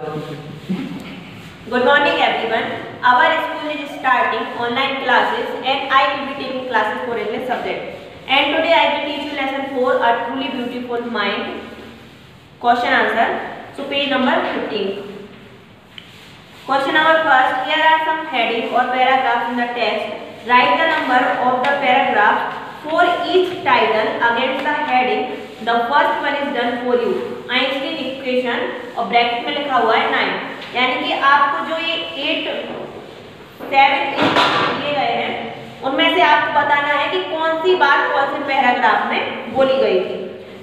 Good morning everyone. Our school is starting online classes and I will be taking classes for English subject. And today I will teach you lesson 4, A Truly Beautiful Mind. Question answer. So page number 15. Question number first. Here are some heading or paragraphs in the text. Write the number of the paragraph for each title against the heading. The first one is done for you. Einstein equation और bracket में लिखा हुआ है 9, यानी कि आपको जो ये 8, 7 दिए गए हैं उनमें से आपको बताना है कि कौन सी बात कौन से पैराग्राफ में बोली गई थी।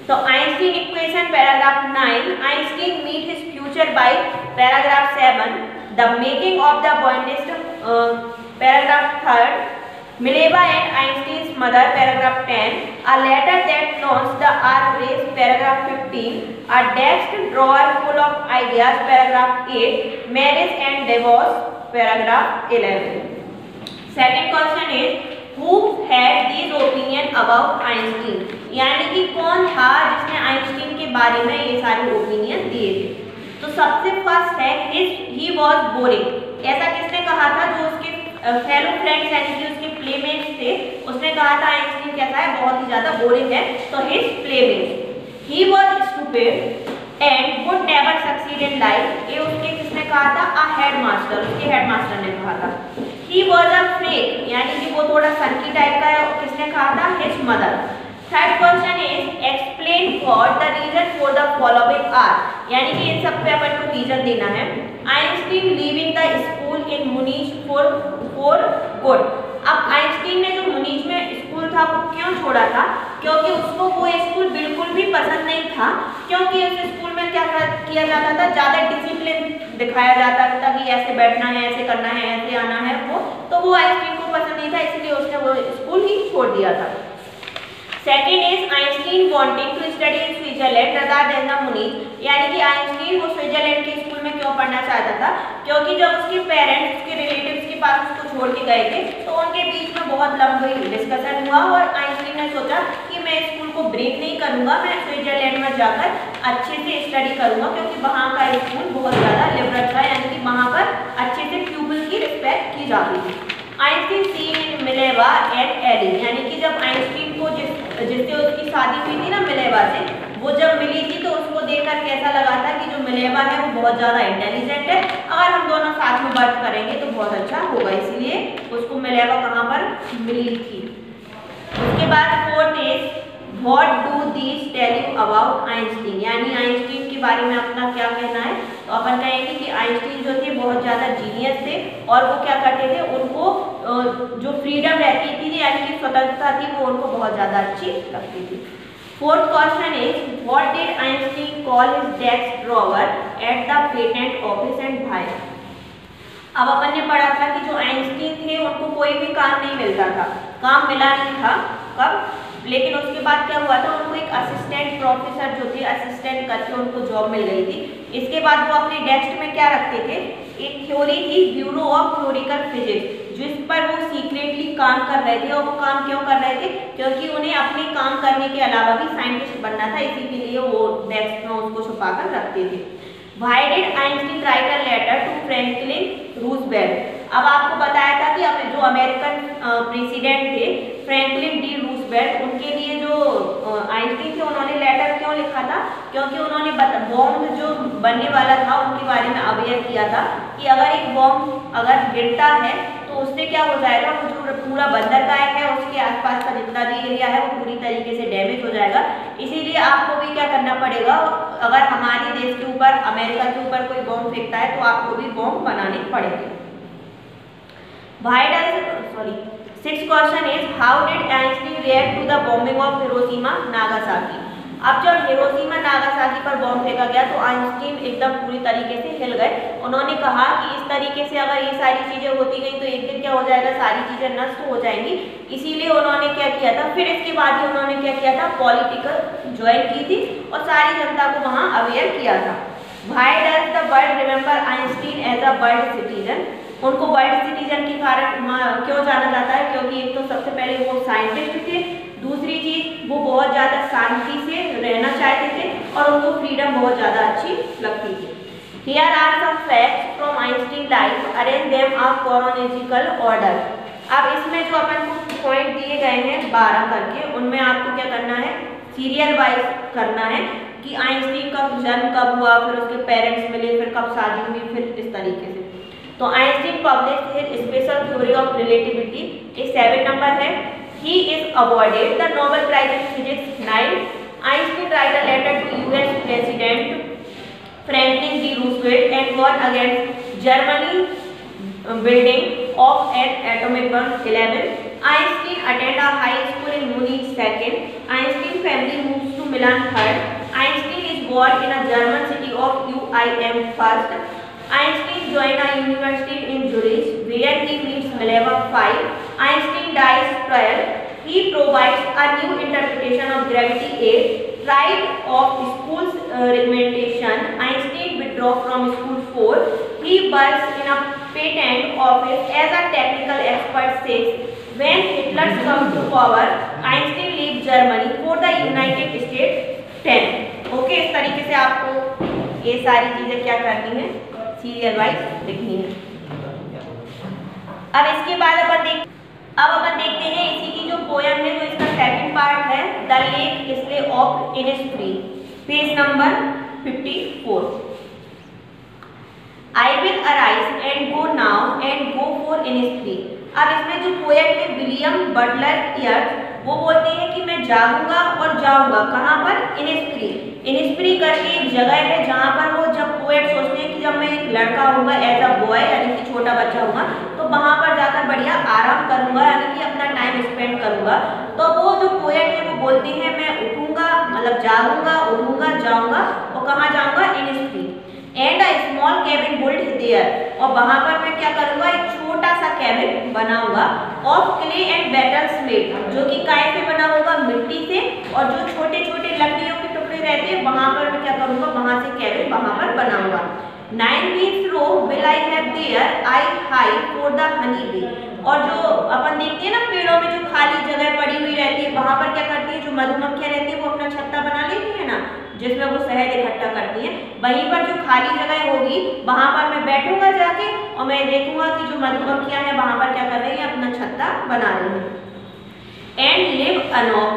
तो Einstein equation paragraph 9, Einstein meet his future by paragraph 7, the making of the बॉयनिस्ट paragraph 3, Mileva and Einstein's mother, paragraph 10, a letter that launched the arms race, paragraph 15, a desk drawer full of ideas, paragraph 8, marriage and divorce, paragraph 11. Second question is, who had these opinion about Einstein? यानी कि कौन था जिसने Einstein के बारे में ये सारे ओपिनियन दिए थे। तो सबसे फर्स्ट है he was boring। ऐसा किसने कहा था? जो उसके फेलो फ्रेंड्स यानी कि उसके प्लेमेट्स थे, उसने कहा था आइंस्टीन कैसा है, बहुत ही ज्यादा बोरिंग है। तो his playmates, he was stupid and would never succeed in life, ये उसके किसने कहा था? अ हेडमास्टर, उसके हेडमास्टर ने कहा था। ही वाज अ फ्रेक, यानी कि वो थोड़ा सनकी टाइप का है, किसने कहा था? His mother. Third question is explain for the reason for the following are, यानी कि इन सब पे अपन को रीजन देना है। Einstein leaving the school in Munich for good. अब आइंस्टीन ने जो मुनीच में स्कूल था वो क्यों छोड़ा था? क्योंकि उसको वो स्कूल बिल्कुल भी पसंद नहीं था, क्योंकि उस स्कूल में क्या किया जाता था, ज़्यादा डिसिप्लिन दिखाया जाता था कि ऐसे बैठना है, ऐसे करना है, ऐसे आना है, वो आइंस्टीन को पसंद नहीं था, इसलिए उसने वो स्कूल ही छोड़ दिया था। Second is Einstein wanting to study in Switzerland rather than the Munich, यानी कि आइंस्टीन वो स्विट्जरलैंड के स्कूल में क्यों पढ़ना चाहता था? क्योंकि जब उसके पेरेंट्स, उसके रिलेटिव्स के पास उसको छोड़ के गए थे तो उनके बीच में बहुत लंबी डिस्कशन हुआ और आइंस्टीन ने सोचा कि मैं स्कूल को ब्रेक नहीं करूंगा, मैं स्विट्जरलैंड में जाकर अच्छे से स्टडी करूंगा, क्योंकि वहाँ का स्कूल बहुत ज़्यादा लिबरल था, यानी कि वहाँ पर अच्छे से प्यूपिल की रिस्पेक्ट की जाती थी। Einstein seen in Mileva and Eli, यानी कि जब आइंस्टीन को जिससे उसकी शादी हुई थी ना मिलेवा से, वो जब मिली थी तो उसको देखकर कैसा लगा था कि जो मिलेवा है वो बहुत ज़्यादा इंटेलिजेंट है, अगर हम दोनों साथ में वर्क करेंगे तो बहुत अच्छा होगा, इसलिए उसको मिलेवा कहाँ पर मिली थी। उसके बाद fourth is what do these tell you about Einstein, यानी आइंस्टीन के बारे में अपना क्या कहना है? तो अपन कहेंगे कि आइंस्टीन जो थे बहुत ज़्यादा जीनियस थे और वो क्या करते थे, उनको जो फ्रीडम रहती थी यानी कि स्वतंत्रता थी वो उनको बहुत ज़्यादा अच्छी लगती थी। Fourth question is what did Einstein call his desk drawer at the patent office and why. अब अपन ने पढ़ा था कि जो आइंस्टीन थे उनको कोई भी काम नहीं मिलता था, काम मिला नहीं था कब, लेकिन उसके बाद क्या हुआ था, उनको एक असिस्टेंट प्रोफेसर जो थे असिस्टेंट करके उनको जॉब मिल गई थी। इसके बाद वो अपने डेस्क में क्या रखते थे, एक थ्योरी थी ब्यूरो ऑफ थ्योरिकल फिजिक्स, जिस पर वो सीक्रेटली काम कर रहे थे। और वो काम क्यों कर रहे थे? क्योंकि उन्हें अपने काम करने के अलावा भी साइंटिस्ट बनना था, इसी के लिए वो डेस्क में उसको छुपा कर रखते थे। Why did Einstein write a letter to Franklin Roosevelt? अब आपको बताया था कि जो अमेरिकन प्रेसिडेंट थे फ्रैंकलिन डी रूजवेल्ट, उनके लिए जो आइंस्टीन थे उन्होंने लेटर क्यों लिखा था? क्योंकि उन्होंने बॉम्ब जो बनने वाला था उनके बारे में अवेयर किया था कि अगर एक बॉम्ब अगर गिरता है तो उससे क्या हो जाएगा, वो जो पूरा बंदरगाह है उसके आसपास का जितना भी एरिया है वो पूरी तरीके से डैमेज हो जाएगा। इसीलिए आपको भी क्या करना पड़ेगा, अगर हमारे देश के ऊपर, अमेरिका के ऊपर कोई बॉम्ब फेंकता है तो आपको भी बॉम्ब बनाने पड़ेंगे। Sixth question is how did Einstein react to the bombing of Hiroshima, Nagasaki? अब जब हिरोशिमा नागासाकी पर बॉम्ब फेंका गया तो आइंस्टीन एकदम पूरी तरीके से हिल गए। उन्होंने कहा कि इस तरीके से अगर ये सारी चीज़ें होती गई तो एक दिन क्या हो जाएगा, सारी चीज़ें नष्ट हो जाएंगी। इसीलिए उन्होंने क्या किया था, फिर इसके बाद ही उन्होंने क्या किया था, पॉलिटिकल ज्वाइन की थी और सारी जनता को वहाँ अवेयर किया था। Why does the world remember Einstein as a world citizen? उनको वर्ल्ड सिटीजन के कारण क्यों जाना जाता है? क्योंकि एक तो सबसे पहले वो साइंटिस्ट थे, दूसरी चीज वो बहुत ज़्यादा शांति से रहना चाहते थे और उनको फ्रीडम बहुत ज़्यादा अच्छी लगती थी। Here are some facts from Einstein life. Arrange them a chronological order. अब इसमें जो अपन को पॉइंट दिए गए हैं 12 करके, उनमें आपको क्या करना है, सीरियल वाइज करना है कि आइंस्टीन का जन्म कब हुआ, फिर उसके पेरेंट्स मिले, फिर कब शादी हुई, फिर इस तरीके से। तो Einstein published his special theory of relativity, ये 7 नंबर है। He is awarded the Nobel prize in physics 9। Einstein write a letter to US president Franklin D. Roosevelt and warned against Germany building of an atomic bomb. 11. Einstein attended a high school in Munich. 2nd. Einstein family moves to Milan. 3rd. Einstein is born in a German city of UIM. 1st. Einstein joined a university in Zurich where he meets Mileva. 5. Einstein dies. 12. He provides a new interpretation of gravity. 8. Tried of school's recommendation, Einstein withdraw from school. 4. He works in a patent office as a technical expert. 6. When Hitler comes to power, Einstein leaves Germany for the United States. 10. Okay, इस तरीके से आपको ये सारी चीजें क्या करनी है, सीरियल वाइज लिखनी है। अब इसके बाद अपन देखते हैं इसी की जो पोयम है, जो इसका सेकंड पार्ट है, the lake slay of Innisfree, page number 54। I will arise and go now and go for Innisfree. अब इसमें जो पोएट है विलियम बटलर यर्थ, वो बोलते हैं कि मैं जागूंगा और जाऊंगा कहाँ पर, इनिस्फ्री। इनिस्फ्री करके एक जगह है जहाँ पर वो, जब पोएट सोचते हैं कि जब मैं एक लड़का होऊंगा एज अ बॉय, यानी कि छोटा बच्चा होगा, तो वहाँ पर जाकर बढ़िया आराम करूंगा, यानी कि अपना टाइम स्पेंड करूंगा। तो वो जो पोएट है वो बोलते हैं मैं उठूंगा, मतलब जागूंगा, उठूंगा, जाऊंगा, और कहाँ जाऊंगा, Innisfree. And a small cabin built there, और वहां पर मैं क्या करूंगा, एक छोटा सा कैबिन बनाऊंगा, of clay and battles made, जो कि काय से बना होगा, मिट्टी से, और जो छोटे छोटे लकड़ियों के टुकड़े रहते हैं वहां पर मैं क्या करूंगा, वहां से कैबिन वहां पर बनाऊंगा। 9 weeks row will I have there a hive for the honey bee, और जो अपन देखते हैं ना पेड़ों में जो खाली जगह पड़ी हुई रहती है, वहां पर क्या करती है, जो मधुमक्खियां रहती है वो अपना छत्ता बना लेती है ना, जिसमें वो शहद इकट्ठा करती हैं। वहीं पर जो खाली जगह होगी वहां पर मैं बैठूंगा जाके, और मैं देखूंगा कि जो मधुमक्खियां हैं वहां पर क्या कर रही हैं, अपना छत्ता बना रही हैं। And live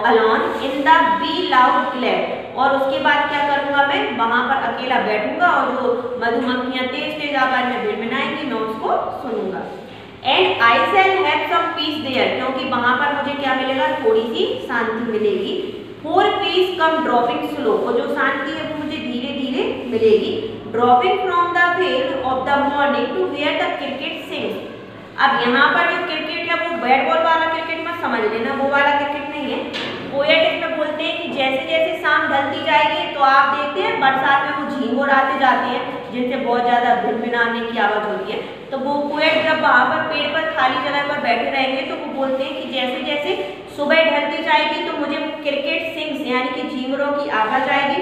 alone in the be loud clap, और उसके बाद क्या करूंगा, मैं वहां पर अकेला बैठूंगा, और जो मधुमक्खियां तेज तेज आवाज में भिनभिनाएंगी मैं उसको सुनूंगा। And I shall have some peace there, क्योंकि वहां पर मुझे क्या मिलेगा, थोड़ी सी शांति मिलेगी। 4 पीस कम ड्रॉपिंग स्लो, और जो शांति है वो मुझे धीरे धीरे मिलेगी। Dropping from the veil of the morning to where the cricket sings. अब यहाँ पर जो क्रिकेट है वो बैट बॉल वाला क्रिकेट मत समझ लेना, वो वाला क्रिकेट नहीं है। पोएट इसमें बोलते हैं कि जैसे जैसे शाम ढलती जाएगी तो आप देखते हैं बरसात में वो झींगुर आते जाते हैं, जिनसे बहुत ज्यादा भिनभिनाने की आवाज होती है। तो वो पोएट जब वहां पर पेड़ पर खाली जगह पर बैठे रहेंगे तो वो बोलते हैं कि जैसे जैसे सुबह ढलती जाएगी तो मुझे क्रिकेट सिंग्स यानी कि झींगुरों की आवाज आएगी।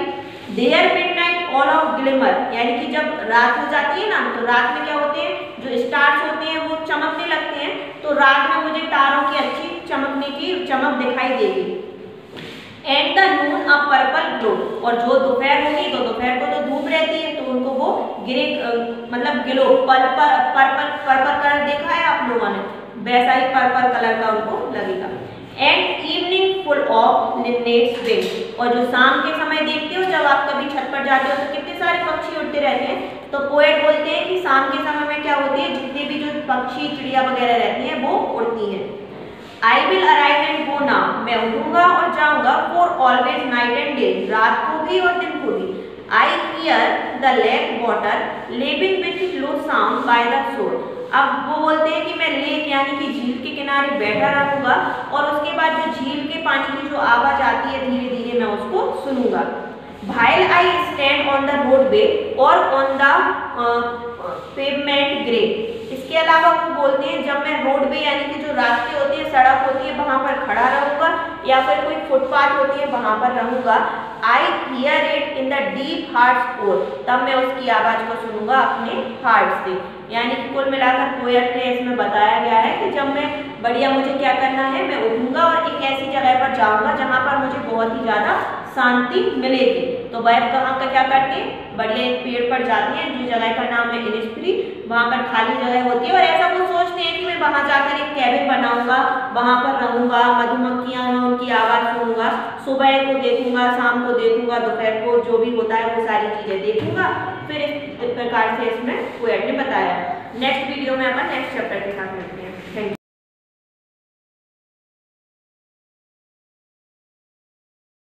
There midnight all of glimmer, यानी कि जब रात हो जाती है ना, तो रात में क्या होते हैं, जो स्टार्स होते हैं वो चमकने लगते हैं, तो रात में मुझे तारों की अच्छी चमकने की चमक दिखाई देगी। And the Noon a purple glow, और जो दोपहर होगी तो दोपहर को तो धूप रहती है तो उनको वो ग्रे मतलब ग्लो पर्पल कलर देखा है आप लोगों ने, वैसा ही पर्पल कलर का उनको लगेगा। And evening full of linnet's wing, और जो शाम के समय देखते हो जब आप कभी छत पर जाते हो तो कितने सारे पक्षी उड़ते रहते हैं, तो पोएट बोलते हैं कि शाम के समय में क्या होती है, जितने भी जो पक्षी चिड़िया वगैरह रहती हैं वो उड़ती हैं। I will arrive and go now, मैं उठूंगा और जाऊंगा, for always night and day, रात को भी और दिन को भी। I hear the lake water living with low sound by the shore, अब वो बोलते हैं कि मैं लेक यानी कि झील के किनारे बैठा रहूंगा, और उसके बाद जो झील के पानी की जो आवाज आती है धीरे धीरे मैं उसको सुनूंगा। While I stand on the roadway or on the pavement grey, इसके अलावा वो बोलते हैं जब मैं रोडवे यानी कि जो रास्ते होते हैं, सड़क होती है, वहां पर खड़ा रहूंगा, या फिर कोई फुटपाथ होती है वहां पर रहूंगा। I hear it in the deep heart or, तब मैं उसकी आवाज को सुनूंगा अपने हार्ट से। यानी कि कुल मिलाकर पोएट ने इसमें बताया गया है कि जब मैं बढ़िया मुझे क्या करना है, मैं उठूंगा और एक ऐसी जगह पर जाऊंगा जहां पर मुझे बहुत ही ज्यादा शांति मिलेगी। तो वह कहाँ का क्या करती है, बढ़िया एक पेड़ पर जाती है, जो जगह का नाम है इनिस्फ्री, वहाँ पर खाली जगह होती है और ऐसा वो सोचते हैं कि मैं वहाँ जाकर एक कैबिन बनाऊंगा, वहाँ पर रहूंगा, मधुमक्खियाँ हैं उनकी आवाज़ सुनूंगा, सुबह को देखूंगा, शाम को देखूंगा, दोपहर को जो भी होता है वो सारी चीज़ें देखूंगा। फिर इस प्रकार से इसमें पोएट ने बताया। नेक्स्ट वीडियो में अपन नेक्स्ट चैप्टर के साथ मिलते हैं। Thank you.